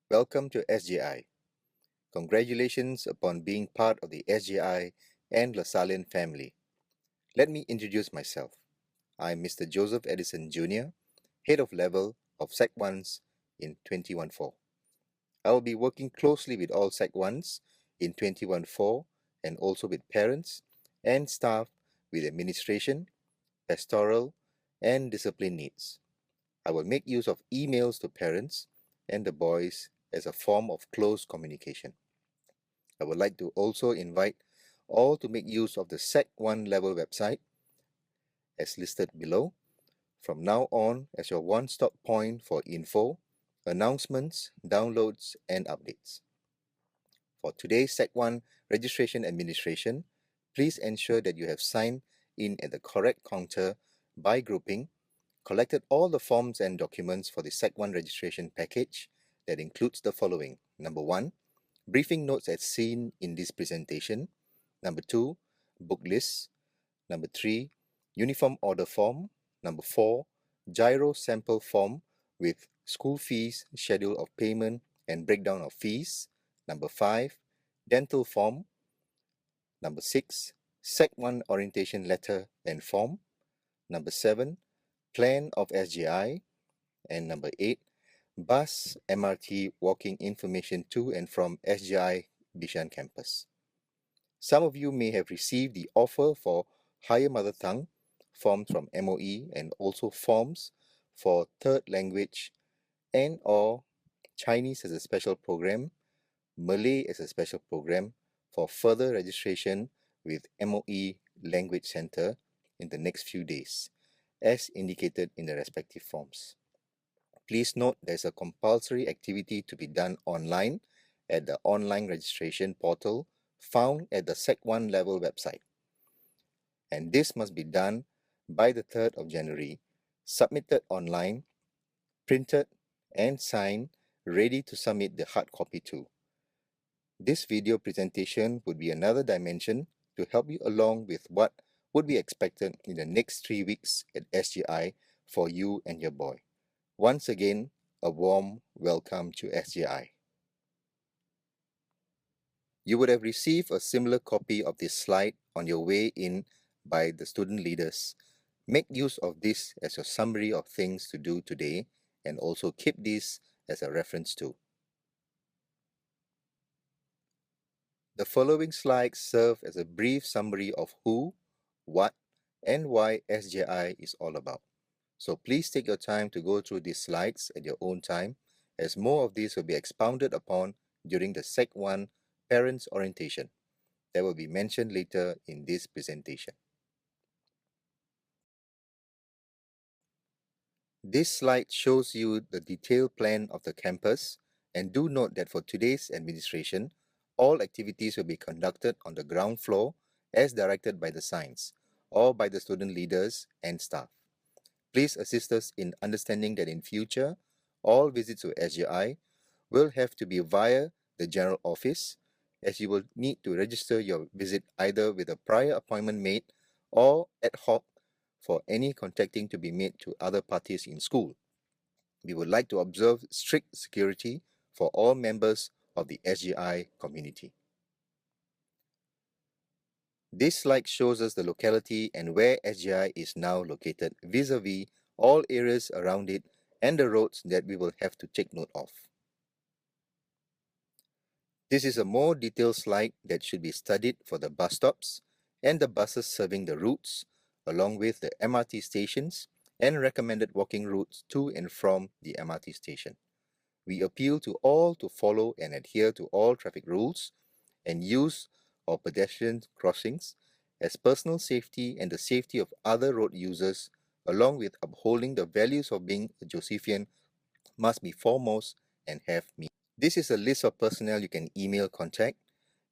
Welcome to SJI. Congratulations upon being part of the SJI and Lasallian family. Let me introduce myself. I'm Mr. Joseph Edison Jr., Head of Level of Sec1s in 2014. I will be working closely with all Sec1s in 2014 and also with parents and staff with administration, pastoral, and discipline needs. I will make use of emails to parents and the boys as a form of close communication. I would like to also invite all to make use of the Sec1 level website as listed below from now on as your one-stop point for info, announcements, downloads, and updates. For today's Sec1 registration administration, please ensure that you have signed in at the correct counter by grouping, collected all the forms and documents for the Sec1 registration package that includes the following. Number 1, briefing notes as seen in this presentation. Number 2, book lists. Number 3, uniform order form. Number 4, gyro sample form with school fees, schedule of payment, and breakdown of fees. Number 5, dental form. Number 6, Sec1 orientation letter and form. Number 7, plan of SJI. And number 8, bus, MRT, walking information to and from SJI Bishan campus. Some of you may have received the offer for Higher Mother Tongue forms from MOE and also forms for third language and or Chinese as a special program, Malay as a special program for further registration with MOE Language Center in the next few days, as indicated in the respective forms. Please note there's a compulsory activity to be done online at the online registration portal found at the Sec1 level website. And this must be done by the 3rd of January, submitted online, printed and signed, ready to submit the hard copy to. This video presentation would be another dimension to help you along with what would be expected in the next 3 weeks at SJI for you and your boy. Once again, a warm welcome to SJI. You would have received a similar copy of this slide on your way in by the student leaders. Make use of this as your summary of things to do today and also keep this as a reference too. The following slides serve as a brief summary of who, what, and why SJI is all about. So please take your time to go through these slides at your own time, as more of these will be expounded upon during the Sec1 Parents Orientation that will be mentioned later in this presentation. This slide shows you the detailed plan of the campus, and do note that for today's administration, all activities will be conducted on the ground floor as directed by the signs or by the student leaders and staff. Please assist us in understanding that in future, all visits to SJI will have to be via the general office, as you will need to register your visit either with a prior appointment made or ad hoc for any contacting to be made to other parties in school. We would like to observe strict security for all members of the SJI community. This slide shows us the locality and where SJI is now located vis-a-vis all areas around it and the roads that we will have to take note of. This is a more detailed slide that should be studied for the bus stops and the buses serving the routes, along with the MRT stations and recommended walking routes to and from the MRT station. We appeal to all to follow and adhere to all traffic rules and use of pedestrian crossings, as personal safety and the safety of other road users, along with upholding the values of being a Josephian, must be foremost and have meaning. This is a list of personnel you can email contact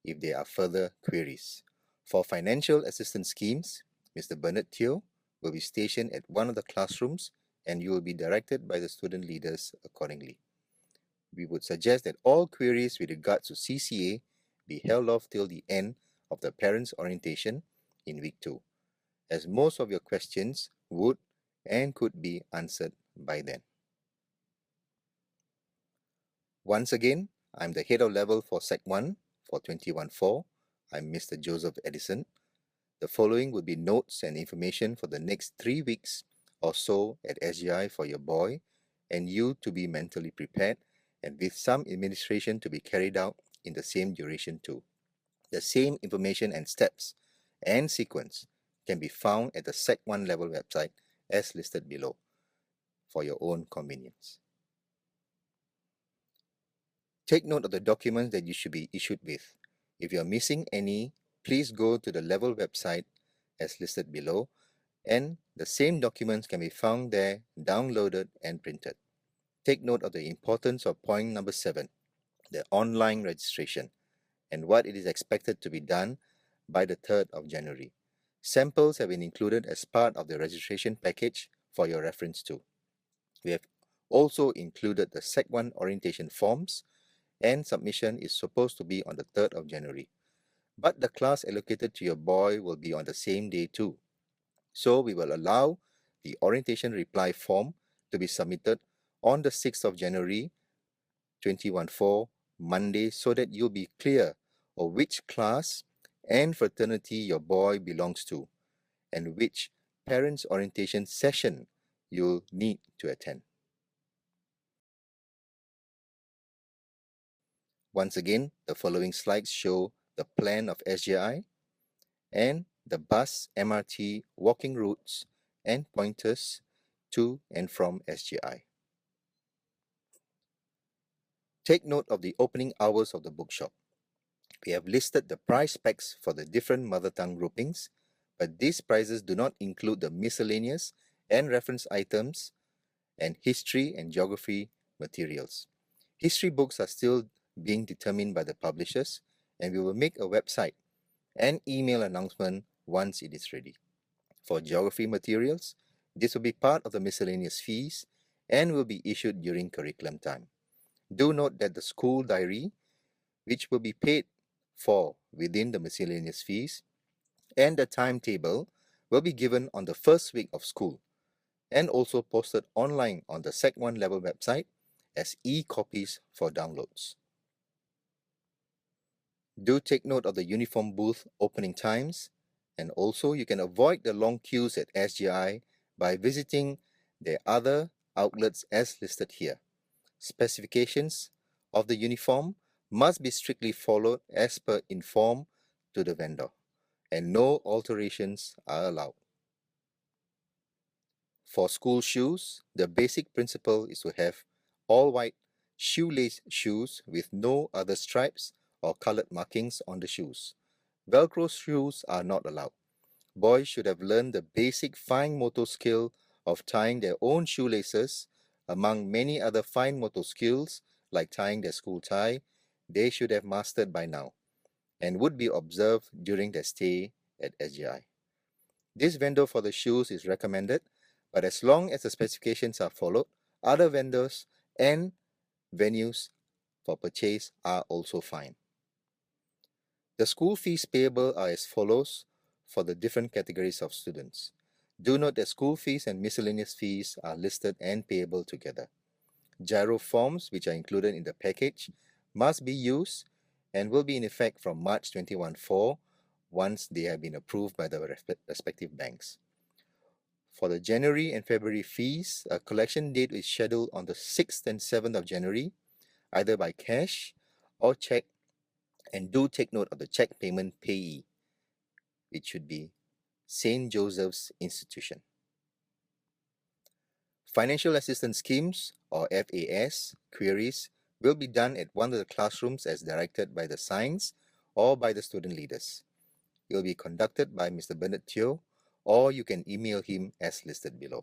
if there are further queries. For financial assistance schemes, Mr. Bernard Teo will be stationed at one of the classrooms and you will be directed by the student leaders accordingly. We would suggest that all queries with regards to CCA be held off till the end of the parents' orientation in week 2, as most of your questions would and could be answered by then. Once again, I'm the head of level for Sec1 for 2014. I'm Mr. Joseph Edison. The following will be notes and information for the next 3 weeks or so at SJI for your boy and you to be mentally prepared, and with some administration to be carried out in the same duration too. The same information and steps and sequence can be found at the Sec1 level website as listed below for your own convenience. Take note of the documents that you should be issued with. If you are missing any, please go to the level website as listed below, and the same documents can be found there, downloaded and printed. Take note of the importance of point number 7, the online registration, and what it is expected to be done by the 3rd of January. Samples have been included as part of the registration package for your reference too. We have also included the Sec1 orientation forms, and submission is supposed to be on the 3rd of January. But the class allocated to your boy will be on the same day too. So we will allow the orientation reply form to be submitted on the 6th of January 2014, Monday, so that you'll be clear of which class and fraternity your boy belongs to and which parents' orientation session you'll need to attend. Once again, the following slides show the plan of SJI and the bus, MRT, walking routes, and pointers to and from SJI. Take note of the opening hours of the bookshop. We have listed the price specs for the different mother tongue groupings, but these prices do not include the miscellaneous and reference items and history and geography materials. History books are still being determined by the publishers, and we will make a website and email announcement once it is ready. For geography materials, this will be part of the miscellaneous fees and will be issued during curriculum time. Do note that the school diary, which will be paid for within the miscellaneous fees, and the timetable will be given on the first week of school and also posted online on the Sec1 level website as e-copies for downloads. Do take note of the uniform booth opening times, and also you can avoid the long queues at SJI by visiting their other outlets as listed here. Specifications of the uniform must be strictly followed as per inform to the vendor, and no alterations are allowed. For school shoes, the basic principle is to have all white shoelace shoes with no other stripes or colored markings on the shoes. Velcro shoes are not allowed. Boys should have learned the basic fine motor skill of tying their own shoelaces, among many other fine motor skills like tying their school tie. They should have mastered by now and would be observed during their stay at SJI. This vendor for the shoes is recommended, but as long as the specifications are followed, other vendors and venues for purchase are also fine. The school fees payable are as follows for the different categories of students. Do note that school fees and miscellaneous fees are listed and payable together. Giro forms, which are included in the package, must be used and will be in effect from March 2014 once they have been approved by the respective banks. For the January and February fees, a collection date is scheduled on the 6th and 7th of January, either by cash or check, and do take note of the check payment payee. It should be St. Joseph's Institution. Financial assistance schemes, or FAS, queries will be done at one of the classrooms as directed by the science or by the student leaders. It will be conducted by Mr. Bernard Teo, or you can email him as listed below.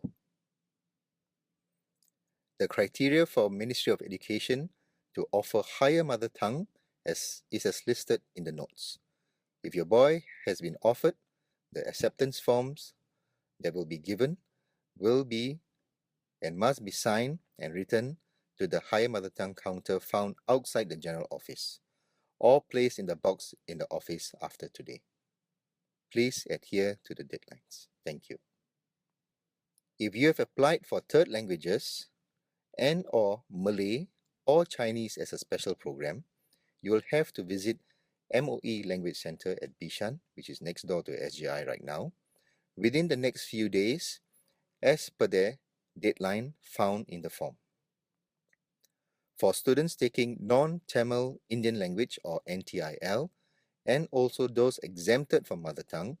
The criteria for Ministry of Education to offer higher mother tongue is as listed in the notes. If your boy has been offered, the acceptance forms that will be given will be and must be signed and written to the higher mother tongue counter found outside the general office or placed in the box in the office after today. Please adhere to the deadlines. Thank you. If you have applied for third languages and or Malay or Chinese as a special program, you will have to visit MOE Language Center at Bishan, which is next door to SJI right now, within the next few days, as per their deadline found in the form. For students taking non-Tamil Indian language or NTIL, and also those exempted from mother tongue,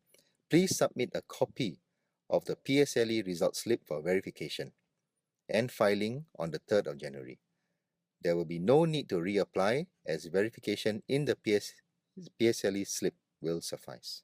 please submit a copy of the PSLE result slip for verification and filing on the 3rd of January. There will be no need to reapply as verification in the PSLE slip will suffice.